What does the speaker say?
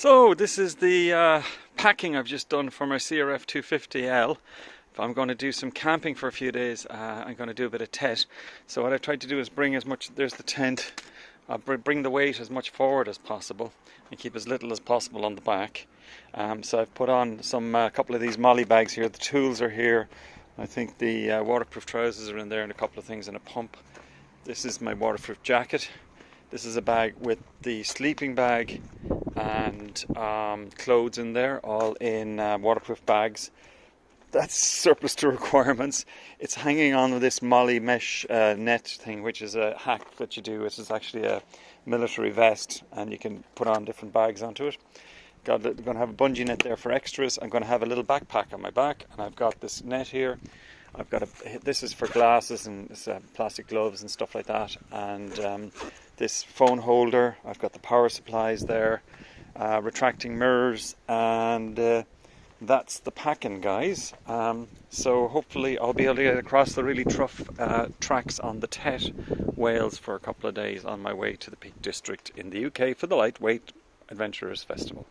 So this is the packing I've just done for my CRF 250L. If I'm going to do some camping for a few days, I'm going to do a bit of tent. So what I've tried to do is bring as much, there's the tent, I'll bring the weight as much forward as possible and keep as little as possible on the back. So I've put on a couple of these Molle bags here. The tools are here. I think the waterproof trousers are in there and a couple of things in a pump. This is my waterproof jacket. This is a bag with the sleeping bag and clothes in there, all in waterproof bags. That's surplus to requirements. It's hanging on with this Molle mesh net thing, which is a hack that you do. This is actually a military vest, and you can put on different bags onto it. I'm going to have a bungee net there for extras. I'm going to have a little backpack on my back, and I've got this net here. I've got this is for glasses and plastic gloves and stuff like that, and this phone holder. I've got the power supplies there, retracting mirrors, and that's the packing, guys. So hopefully I'll be able to get across the really tough tracks on the Tet, Wales, for a couple of days on my way to the Peak District in the UK for the Lightweight Adventurers Festival.